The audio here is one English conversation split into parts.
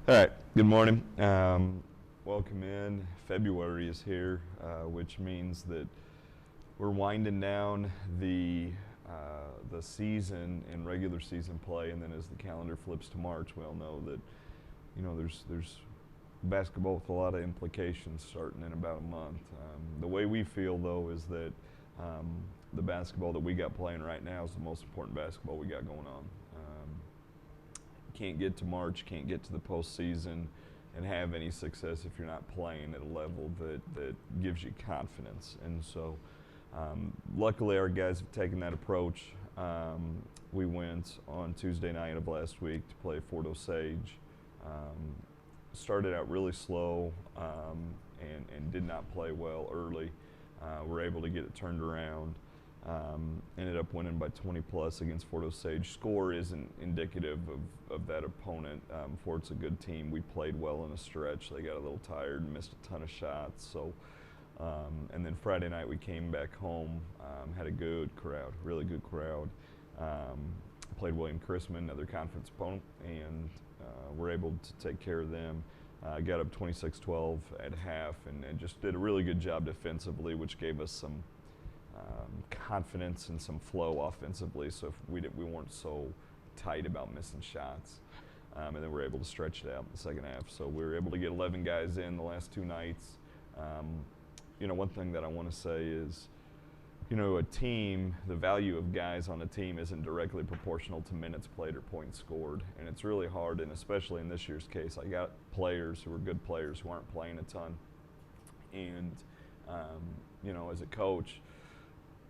All right, good morning. Welcome in. February is here, which means that we're winding down the season in regular season play, and then as the calendar flips to March, we all know that there's basketball with a lot of implications starting in about a month. The way we feel though is that the basketball that we got playing right now is the most important basketball we got going on. Can't get to March, can't get to the postseason, and have any success if you're not playing at a level that gives you confidence. And so, luckily, our guys have taken that approach. We went on Tuesday night of last week to play Fort Osage. Started out really slow and did not play well early. We're able to get it turned around. Ended up winning by 20 plus against Fort Osage. Score isn't indicative of that opponent. Fort's a good team. We played well in a stretch. They got a little tired and missed a ton of shots. So, and then Friday night we came back home, had a good crowd, really good crowd. Played William Chrisman, another conference opponent, and were able to take care of them. Got up 26-12 at half and just did a really good job defensively, which gave us some confidence and some flow offensively, so if we weren't so tight about missing shots. And then we were able to stretch it out in the second half. So we were able to get 11 guys in the last two nights. One thing that I want to say is, a team, the value of guys on a team isn't directly proportional to minutes played or points scored. And it's really hard, and especially in this year's case, I got players who are good players who aren't playing a ton. And, as a coach,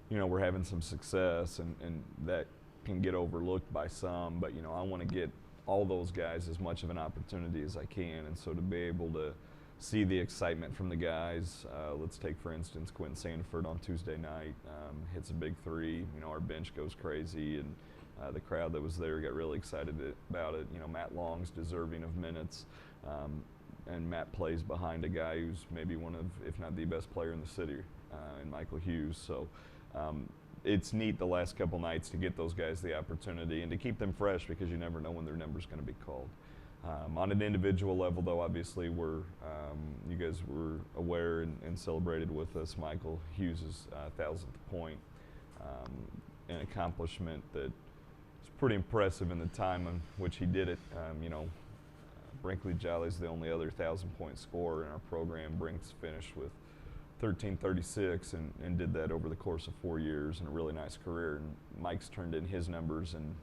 we're having some success, and that can get overlooked by some, but, I want to get all those guys as much of an opportunity as I can. And so to be able to see the excitement from the guys, let's take, for instance, Quentin Sanford on Tuesday night, hits a big three. Our bench goes crazy, and the crowd that was there got really excited about it. Matt Long's deserving of minutes, and Matt plays behind a guy who's maybe one of, if not the best player in the city, in Michael Hughes. So it's neat the last couple nights to get those guys the opportunity and to keep them fresh, because you never know when their number's going to be called. On an individual level, though, obviously you guys were aware and celebrated with us Michael Hughes' 1,000th point, an accomplishment that is pretty impressive in the time in which he did it. Brinkley Jolly's the only other 1,000-point scorer in our program. Brink's finished with 1336 and did that over the course of 4 years and a really nice career. And Mike's turned in his numbers in,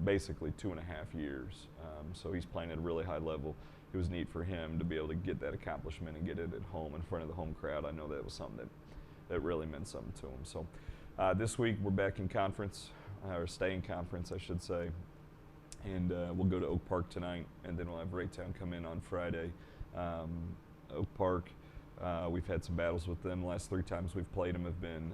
basically 2.5 years. So he's playing at a really high level. It was neat for him to be able to get that accomplishment and get it at home in front of the home crowd. I know that was something that really meant something to him. So this week we're back in conference, or stay in conference, I should say. And we'll go to Oak Park tonight, and then we'll have Raytown come in on Friday. Oak Park, we've had some battles with them. The last 3 times we've played them have been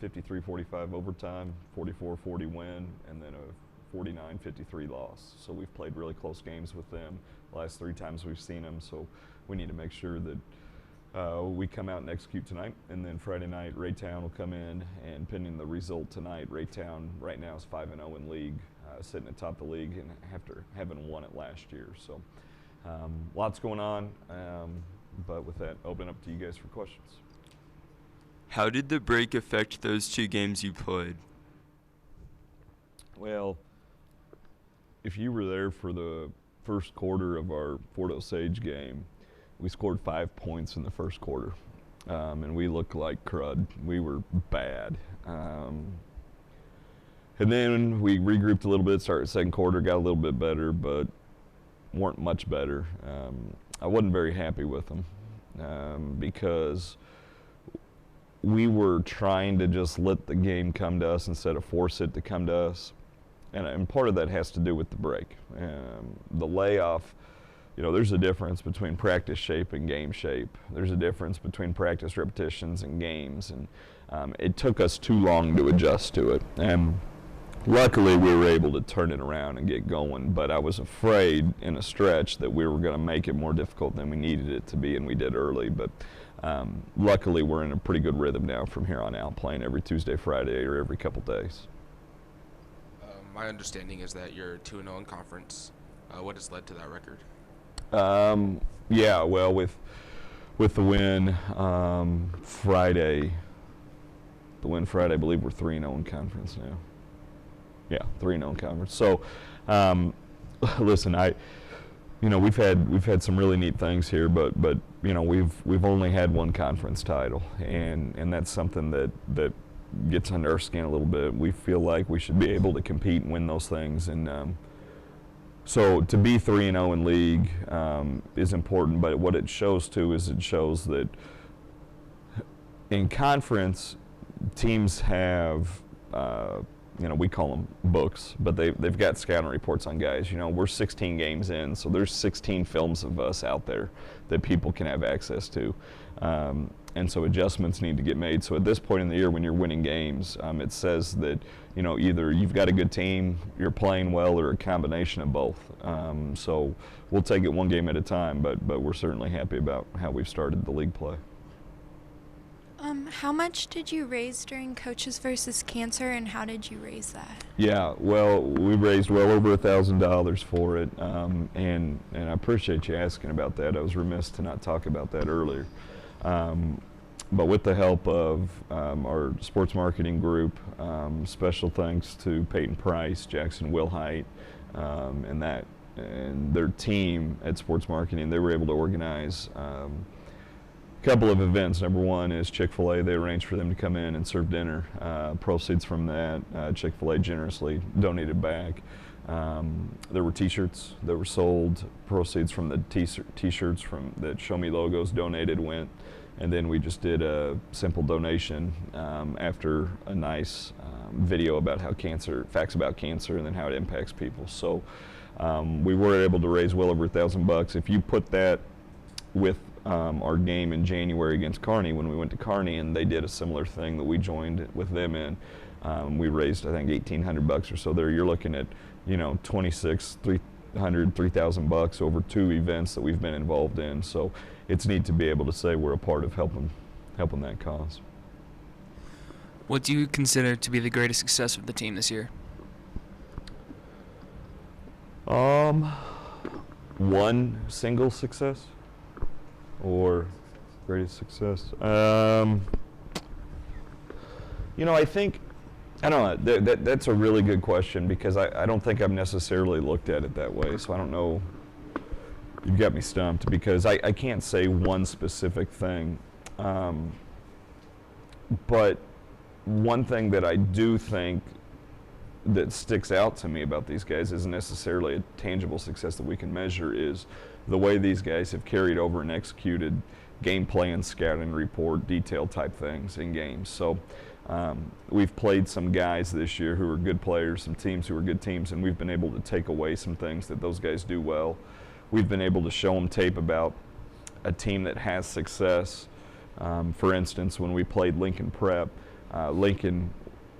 53-45 overtime, 44-40 win, and then a 49-53 loss. So we've played really close games with them the last 3 times we've seen them. So we need to make sure that we come out and execute tonight. And then Friday night, Raytown will come in, and pending the result tonight, Raytown right now is 5-0 in league, sitting atop the league, and after having won it last year. So lots going on. But with that, open up to you guys for questions. How did the break affect those 2 games you played? Well, if you were there for the first quarter of our Fort Osage game, we scored 5 points in the first quarter, and we looked like crud. We were bad. And then we regrouped a little bit, started the second quarter, got a little bit better, but weren't much better. I wasn't very happy with them because we were trying to just let the game come to us instead of force it to come to us. And part of that has to do with the break. The layoff, there's a difference between practice shape and game shape. There's a difference between practice repetitions and games. And it took us too long to adjust to it. And luckily, we were able to turn it around and get going, but I was afraid in a stretch that we were going to make it more difficult than we needed it to be, and we did early. But luckily, we're in a pretty good rhythm now from here on out, playing every Tuesday, Friday, or every couple days. My understanding is that you're 2-0 in conference. What has led to that record? Yeah, well, with the win Friday, I believe we're 3-0 in conference now. Yeah, 3-0 in conference. So, listen, we've had some really neat things here, but we've only had one conference title, and that's something that gets under our skin a little bit. We feel like we should be able to compete and win those things, and so to be 3-0 in league is important. But what it shows too is it shows that in conference teams have. We call them books, but they've got scouting reports on guys. We're 16 games in, so there's 16 films of us out there that people can have access to. And so adjustments need to get made. So at this point in the year when you're winning games, it says that, either you've got a good team, you're playing well, or a combination of both. So we'll take it one game at a time, but we're certainly happy about how we've started the league play. How much did you raise during Coaches versus Cancer, and how did you raise that? Yeah, well, we raised well over $1,000 for it, and I appreciate you asking about that. I was remiss to not talk about that earlier. But with the help of our sports marketing group, special thanks to Peyton Price, Jackson Wilhite, and their team at sports marketing, they were able to organize couple of events. Number one is Chick-fil-A. They arranged for them to come in and serve dinner. Proceeds from that, Chick-fil-A generously donated back. There were T-shirts that were sold. Proceeds from the T-shirts from that Show Me logos donated went. And then we just did a simple donation after a nice video about facts about cancer, and then how it impacts people. So we were able to raise well over $1,000. If you put that with our game in January against Kearney, when we went to Kearney and they did a similar thing that we joined with them in, we raised I think $1,800 or so there. You're looking at $3,000 over 2 events that we've been involved in. So it's neat to be able to say we're a part of helping that cause. What do you consider to be the greatest success of the team this year? One single success or greatest success? I think, I don't know, that's a really good question, because I don't think I've necessarily looked at it that way. So I don't know, you've got me stumped, because I can't say one specific thing. But one thing that I do think that sticks out to me about these guys isn't necessarily a tangible success that we can measure, is the way these guys have carried over and executed game plan, scouting report, detail type things in games. So we've played some guys this year who are good players, some teams who are good teams, and we've been able to take away some things that those guys do well. We've been able to show them tape about a team that has success. For instance, when we played Lincoln Prep, Lincoln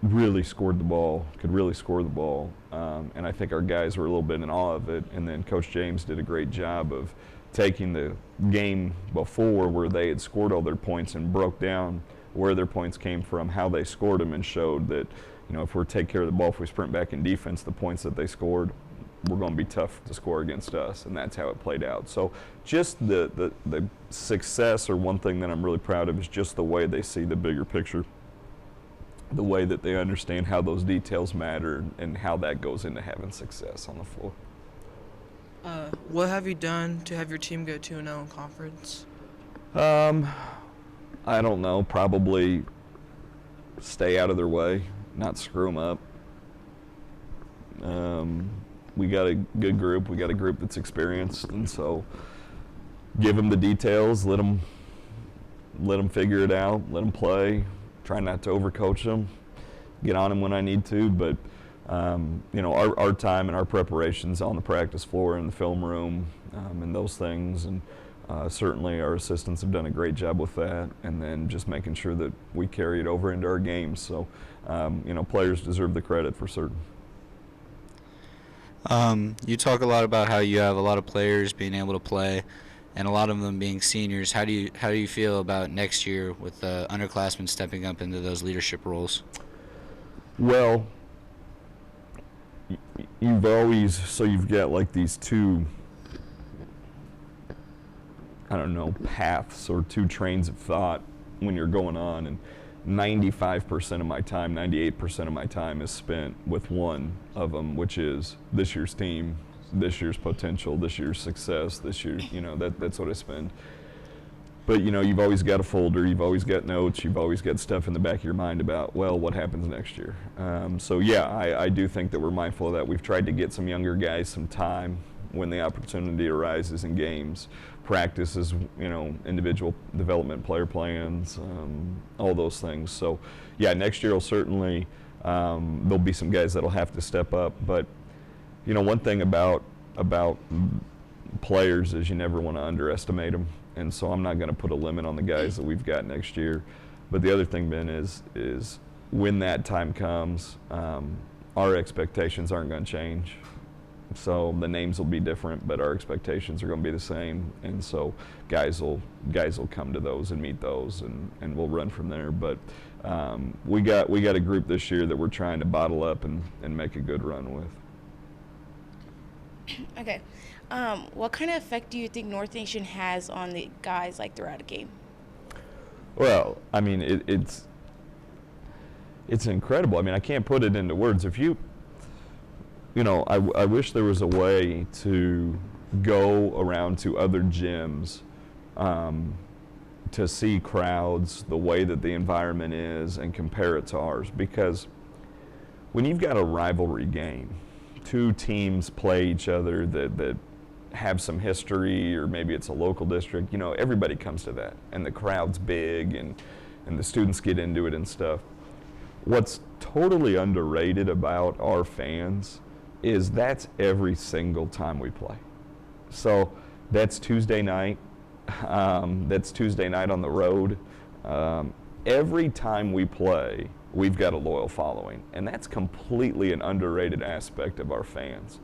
really scored the ball, could really score the ball, and I think our guys were a little bit in awe of it. And then Coach James did a great job of taking the game before where they had scored all their points and broke down where their points came from, how they scored them, and showed that, if we take care of the ball, if we sprint back in defense, the points that they scored, we're going to be tough to score against us, and that's how it played out. So just the success, or one thing that I'm really proud of, is just the way they see the bigger picture, the way that they understand how those details matter and how that goes into having success on the floor. What have you done to have your team go 2-0 in conference? I don't know. Probably stay out of their way, not screw them up. We got a good group. We got a group that's experienced, and so give them the details. Let them figure it out. Let them play. Try not to overcoach them. Get on them when I need to, but our time and our preparations on the practice floor and the film room and those things, and certainly our assistants have done a great job with that, and then just making sure that we carry it over into our games. So players deserve the credit for certain. You talk a lot about how you have a lot of players being able to play, and a lot of them being seniors. How do you feel about next year with the underclassmen stepping up into those leadership roles? Well, you've got like these two I don't know, paths or two trains of thought when you're going on, and 95% of my time, 98% of my time is spent with one of them, which is this year's team, this year's potential, this year's success, this year, that's what I spend. But you've always got a folder, you've always got notes, you've always got stuff in the back of your mind about, well, what happens next year. So yeah, I do think that we're mindful of that. We've tried to get some younger guys some time when the opportunity arises in games, practices, individual development, player plans, all those things. So yeah, next year will certainly, there'll be some guys that'll have to step up. But one thing about players is you never want to underestimate them. And so I'm not going to put a limit on the guys that we've got next year. But the other thing, Ben, is when that time comes, our expectations aren't going to change. So the names will be different, but our expectations are going to be the same. And so guys will come to those and meet those, and we'll run from there. But we got a group this year that we're trying to bottle up and make a good run with. Okay. What kind of effect do you think North Nation has on the guys throughout a game? Well, I mean, it's incredible. I mean, I can't put it into words. If I wish there was a way to go around to other gyms to see crowds, the way that the environment is, and compare it to ours. Because when you've got a rivalry game, two teams play each other that have some history, or maybe it's a local district, everybody comes to that, and the crowd's big, and the students get into it and stuff. What's totally underrated about our fans is that's every single time we play. So that's Tuesday night. That's Tuesday night on the road. Every time we play, we've got a loyal following, and that's completely an underrated aspect of our fans.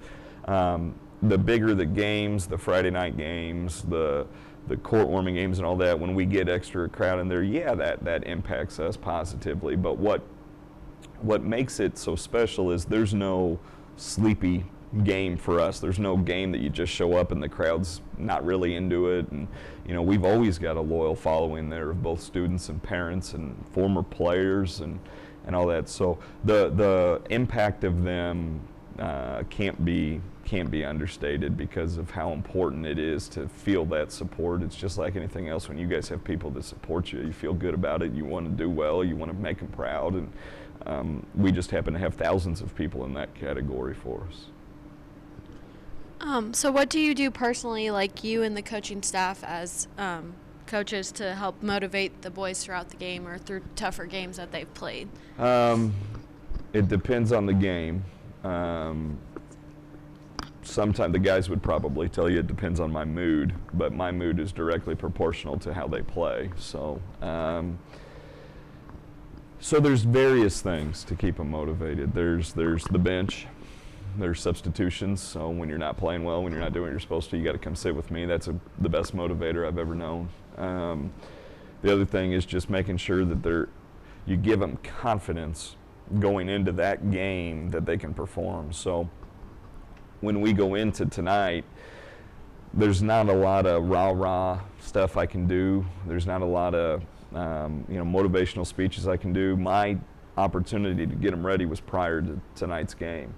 The bigger the games, the Friday night games, the court-warming games and all that, when we get extra crowd in there, yeah, that impacts us positively. But what makes it so special is there's no sleepy game for us. There's no game that you just show up and the crowd's not really into it. And we've always got a loyal following there of both students and parents and former players and all that. So the impact of them can't be understated because of how important it is to feel that support. It's just like anything else. When you guys have people that support you, you feel good about it. You want to do well. You want to make them proud. And we just happen to have thousands of people in that category for us. So what do you do personally, like you and the coaching staff as coaches, to help motivate the boys throughout the game or through tougher games that they've played? It depends on the game. Sometimes the guys would probably tell you it depends on my mood, but my mood is directly proportional to how they play. So there's various things to keep them motivated. There's the bench. There's substitutions. So when you're not playing well, when you're not doing what you're supposed to, you got to come sit with me. That's the best motivator I've ever known. The other thing is just making sure that you give them confidence going into that game that they can perform. So when we go into tonight, there's not a lot of rah-rah stuff I can do. There's not a lot of motivational speeches I can do. My opportunity to get them ready was prior to tonight's game.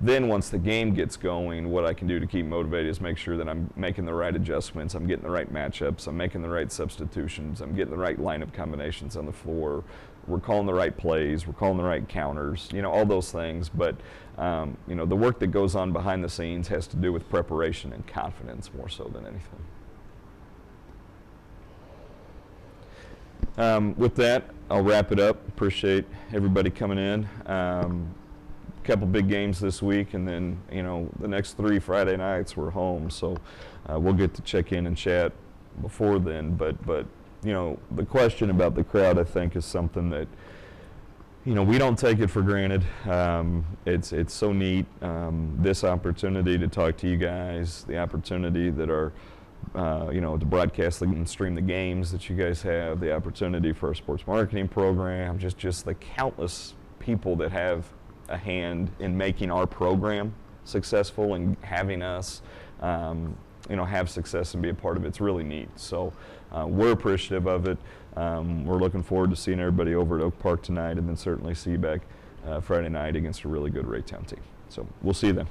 Then once the game gets going, what I can do to keep motivated is make sure that I'm making the right adjustments, I'm getting the right matchups, I'm making the right substitutions, I'm getting the right lineup combinations on the floor, we're calling the right plays, we're calling the right counters, all those things. But the work that goes on behind the scenes has to do with preparation and confidence more so than anything. With that, I'll wrap it up. Appreciate everybody coming in. Couple big games this week, and then the next 3 Friday nights we're home, so we'll get to check in and chat before then. But the question about the crowd, I think, is something that we don't take it for granted. It's so neat, this opportunity to talk to you guys, the opportunity that are to broadcast and stream the games that you guys have, the opportunity for a sports marketing program, just the countless people that have a hand in making our program successful and having us have success and be a part of it. It's really neat. So we're appreciative of it. We're looking forward to seeing everybody over at Oak Park tonight, and then certainly see you back Friday night against a really good Raytown team. So we'll see you then.